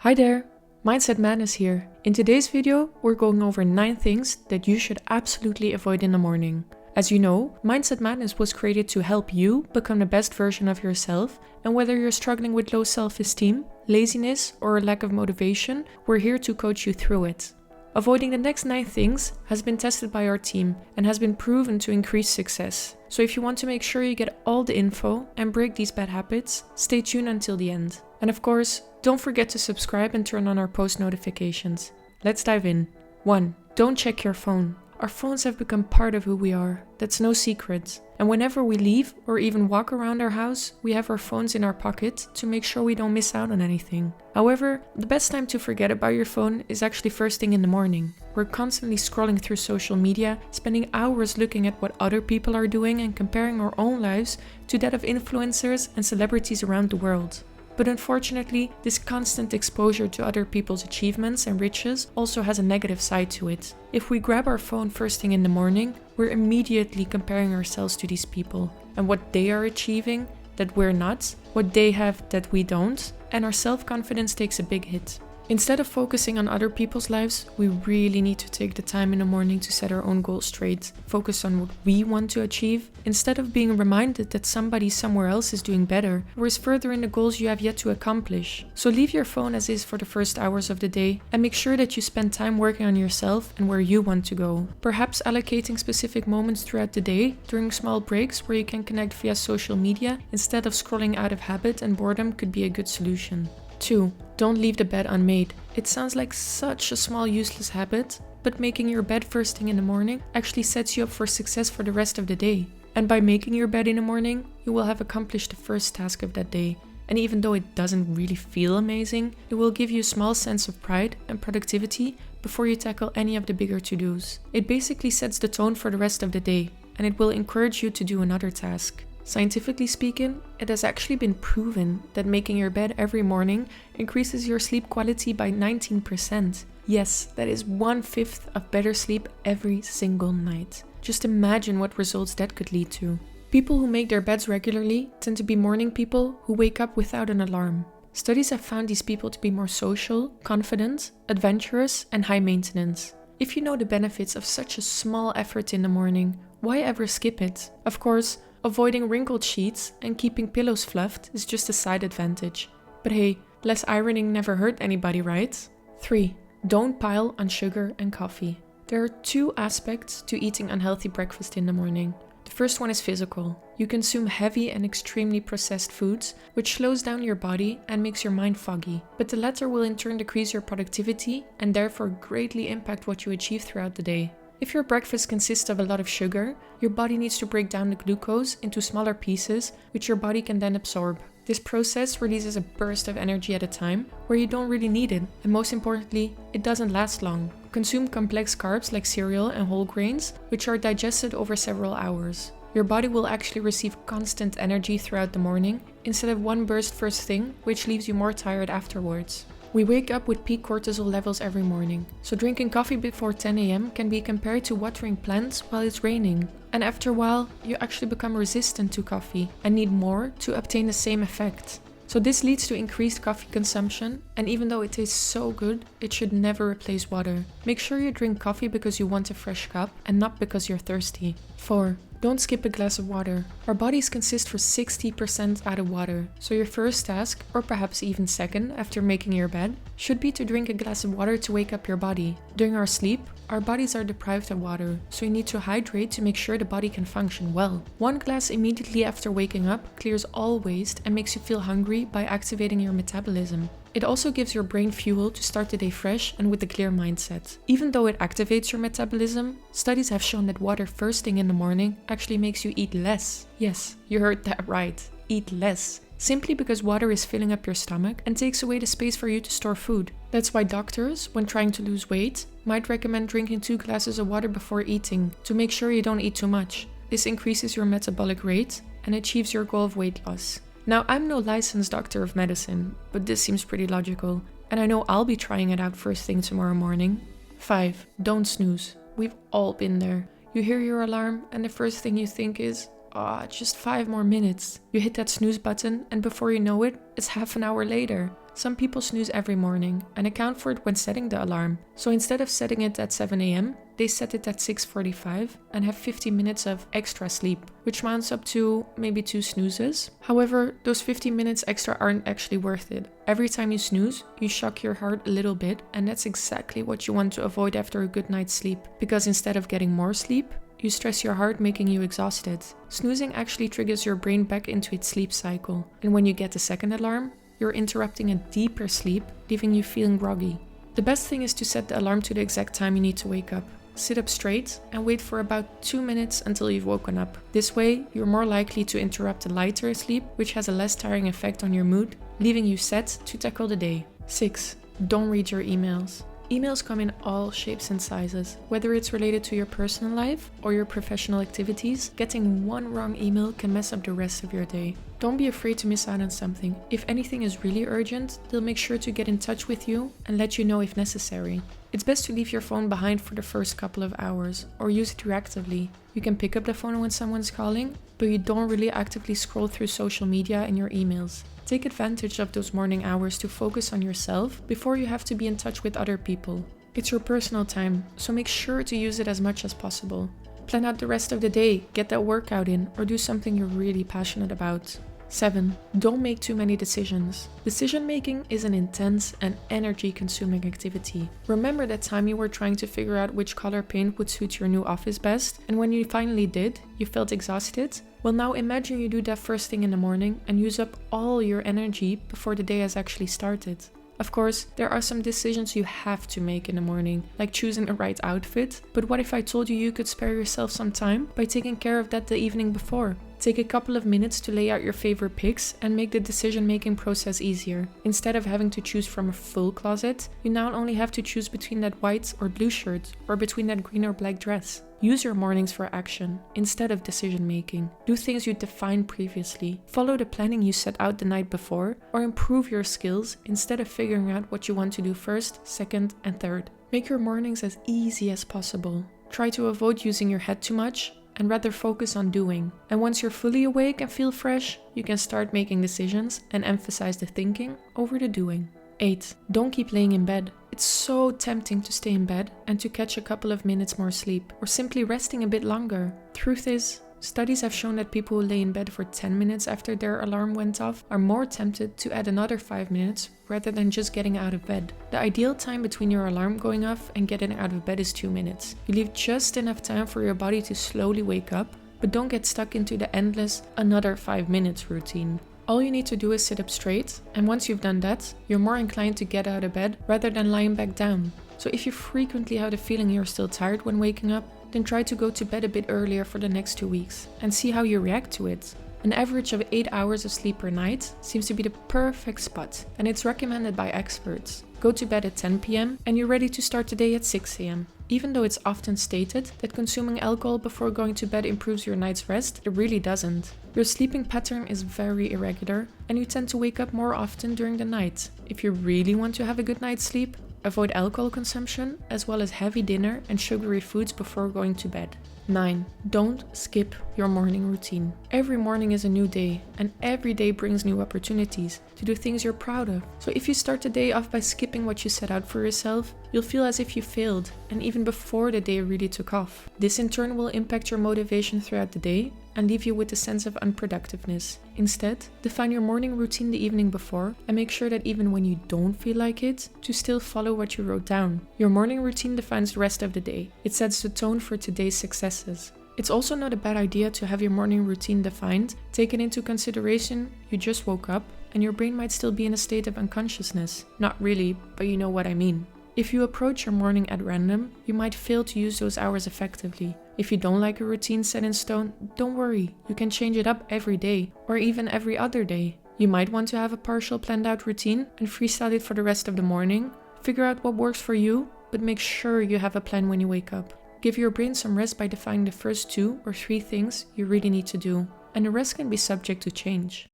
Hi there, Mindset Madness here. In today's video, we're going over 9 things that you should absolutely avoid in the morning. As you know, Mindset Madness was created to help you become the best version of yourself, and whether you're struggling with low self-esteem, laziness, or a lack of motivation, we're here to coach you through it. Avoiding the next 9 things has been tested by our team and has been proven to increase success. So if you want to make sure you get all the info and break these bad habits, stay tuned until the end. And of course, don't forget to subscribe and turn on our post notifications. Let's dive in. 1. Don't check your phone. Our phones have become part of who we are. That's no secret. And whenever we leave or even walk around our house, we have our phones in our pocket to make sure we don't miss out on anything. However, the best time to forget about your phone is actually first thing in the morning. We're constantly scrolling through social media, spending hours looking at what other people are doing and comparing our own lives to that of influencers and celebrities around the world. But unfortunately, this constant exposure to other people's achievements and riches also has a negative side to it. If we grab our phone first thing in the morning, we're immediately comparing ourselves to these people and what they are achieving that we're not, what they have that we don't, and our self-confidence takes a big hit. Instead of focusing on other people's lives, we really need to take the time in the morning to set our own goals straight, focus on what we want to achieve, instead of being reminded that somebody somewhere else is doing better or is further in the goals you have yet to accomplish. So leave your phone as is for the first hours of the day and make sure that you spend time working on yourself and where you want to go. Perhaps allocating specific moments throughout the day during small breaks where you can connect via social media instead of scrolling out of habit and boredom could be a good solution. 2. Don't leave the bed unmade. It sounds like such a small useless habit, but making your bed first thing in the morning actually sets you up for success for the rest of the day. And by making your bed in the morning, you will have accomplished the first task of that day. And even though it doesn't really feel amazing, it will give you a small sense of pride and productivity before you tackle any of the bigger to-dos. It basically sets the tone for the rest of the day, and it will encourage you to do another task. Scientifically speaking, it has actually been proven that making your bed every morning increases your sleep quality by 19%. Yes, that is 1/5 of better sleep every single night. Just imagine what results that could lead to. People who make their beds regularly tend to be morning people who wake up without an alarm. Studies have found these people to be more social, confident, adventurous, and high maintenance. If you know the benefits of such a small effort in the morning, why ever skip it? Of course, avoiding wrinkled sheets and keeping pillows fluffed is just a side advantage. But hey, less ironing never hurt anybody, right? 3. Don't pile on sugar and coffee. There are 2 aspects to eating unhealthy breakfast in the morning. The first one is physical. You consume heavy and extremely processed foods, which slows down your body and makes your mind foggy. But the latter will in turn decrease your productivity and therefore greatly impact what you achieve throughout the day. If your breakfast consists of a lot of sugar, your body needs to break down the glucose into smaller pieces, which your body can then absorb. This process releases a burst of energy at a time where you don't really need it, and most importantly, it doesn't last long. Consume complex carbs like cereal and whole grains, which are digested over several hours. Your body will actually receive constant energy throughout the morning, instead of one burst first thing, which leaves you more tired afterwards. We wake up with peak cortisol levels every morning, so drinking coffee before 10 a.m. can be compared to watering plants while it's raining. And after a while, you actually become resistant to coffee and need more to obtain the same effect. So this leads to increased coffee consumption, and even though it tastes so good, it should never replace water. Make sure you drink coffee because you want a fresh cup and not because you're thirsty. 4. Don't skip a glass of water. Our bodies consist for 60% out of water, so your first task, or perhaps even second after making your bed, should be to drink a glass of water to wake up your body. During our sleep, our bodies are deprived of water, so you need to hydrate to make sure the body can function well. 1 glass immediately after waking up clears all waste and makes you feel hungry by activating your metabolism. It also gives your brain fuel to start the day fresh and with a clear mindset. Even though it activates your metabolism, studies have shown that water first thing in the morning actually makes you eat less. Yes, you heard that right, eat less. Simply because water is filling up your stomach and takes away the space for you to store food. That's why doctors, when trying to lose weight, might recommend drinking 2 glasses of water before eating to make sure you don't eat too much. This increases your metabolic rate and achieves your goal of weight loss. Now, I'm no licensed doctor of medicine, but this seems pretty logical, and I know I'll be trying it out first thing tomorrow morning. 5. Don't snooze. We've all been there. You hear your alarm and the first thing you think is, just 5 more minutes. You hit that snooze button and before you know it, it's half an hour later. Some people snooze every morning and account for it when setting the alarm. So instead of setting it at 7 a.m., they set it at 6:45 and have 50 minutes of extra sleep, which mounts up to maybe 2 snoozes. However, those 50 minutes extra aren't actually worth it. Every time you snooze, you shock your heart a little bit, and that's exactly what you want to avoid after a good night's sleep, because instead of getting more sleep, you stress your heart, making you exhausted. Snoozing actually triggers your brain back into its sleep cycle, and when you get the second alarm, you're interrupting a deeper sleep, leaving you feeling groggy. The best thing is to set the alarm to the exact time you need to wake up. Sit up straight and wait for about 2 minutes until you've woken up. This way, you're more likely to interrupt a lighter sleep, which has a less tiring effect on your mood, leaving you set to tackle the day. 6. Don't read your emails. Emails come in all shapes and sizes. Whether it's related to your personal life or your professional activities, getting one wrong email can mess up the rest of your day. Don't be afraid to miss out on something. If anything is really urgent, they'll make sure to get in touch with you and let you know if necessary. It's best to leave your phone behind for the first couple of hours or use it reactively. You can pick up the phone when someone's calling, but you don't really actively scroll through social media and your emails. Take advantage of those morning hours to focus on yourself before you have to be in touch with other people. It's your personal time, so make sure to use it as much as possible. Plan out the rest of the day, get that workout in, or do something you're really passionate about. 7. Don't make too many decisions. Decision making is an intense and energy-consuming activity. Remember that time you were trying to figure out which color paint would suit your new office best, and when you finally did, you felt exhausted? Well, now imagine you do that first thing in the morning and use up all your energy before the day has actually started. Of course, there are some decisions you have to make in the morning, like choosing the right outfit, but what if I told you you could spare yourself some time by taking care of that the evening before? Take a couple of minutes to lay out your favorite picks and make the decision-making process easier. Instead of having to choose from a full closet, you now only have to choose between that white or blue shirt or between that green or black dress. Use your mornings for action instead of decision-making. Do things you defined previously. Follow the planning you set out the night before, or improve your skills instead of figuring out what you want to do first, second, and third. Make your mornings as easy as possible. Try to avoid using your head too much and rather focus on doing. And once you're fully awake and feel fresh, you can start making decisions and emphasize the thinking over the doing. 8. Don't keep laying in bed. It's so tempting to stay in bed and to catch a couple of minutes more sleep, or simply resting a bit longer. Truth is, studies have shown that people who lay in bed for 10 minutes after their alarm went off are more tempted to add another 5 minutes rather than just getting out of bed. The ideal time between your alarm going off and getting out of bed is 2 minutes. You leave just enough time for your body to slowly wake up, but don't get stuck into the endless another 5 minutes routine. All you need to do is sit up straight, and once you've done that, you're more inclined to get out of bed rather than lying back down. So if you frequently have the feeling you're still tired when waking up, then try to go to bed a bit earlier for the next 2 weeks and see how you react to it. An average of 8 hours of sleep per night seems to be the perfect spot, and it's recommended by experts. Go to bed at 10 p.m. and you're ready to start the day at 6 a.m. Even though it's often stated that consuming alcohol before going to bed improves your night's rest, it really doesn't. Your sleeping pattern is very irregular, and you tend to wake up more often during the night. If you really want to have a good night's sleep, avoid alcohol consumption, as well as heavy dinner and sugary foods before going to bed. 9. Don't skip your morning routine. Every morning is a new day, and every day brings new opportunities to do things you're proud of. So if you start the day off by skipping what you set out for yourself, you'll feel as if you failed, and even before the day really took off. This in turn will impact your motivation throughout the day and leave you with a sense of unproductiveness. Instead, define your morning routine the evening before and make sure that even when you don't feel like it, to still follow what you wrote down. Your morning routine defines the rest of the day. It sets the tone for today's successes. It's also not a bad idea to have your morning routine defined, taking into consideration you just woke up and your brain might still be in a state of unconsciousness. Not really, but you know what I mean. If you approach your morning at random, you might fail to use those hours effectively. If you don't like a routine set in stone, don't worry, you can change it up every day, or even every other day. You might want to have a partial planned out routine and freestyle it for the rest of the morning. Figure out what works for you, but make sure you have a plan when you wake up. Give your brain some rest by defining the first 2 or 3 things you really need to do, and the rest can be subject to change.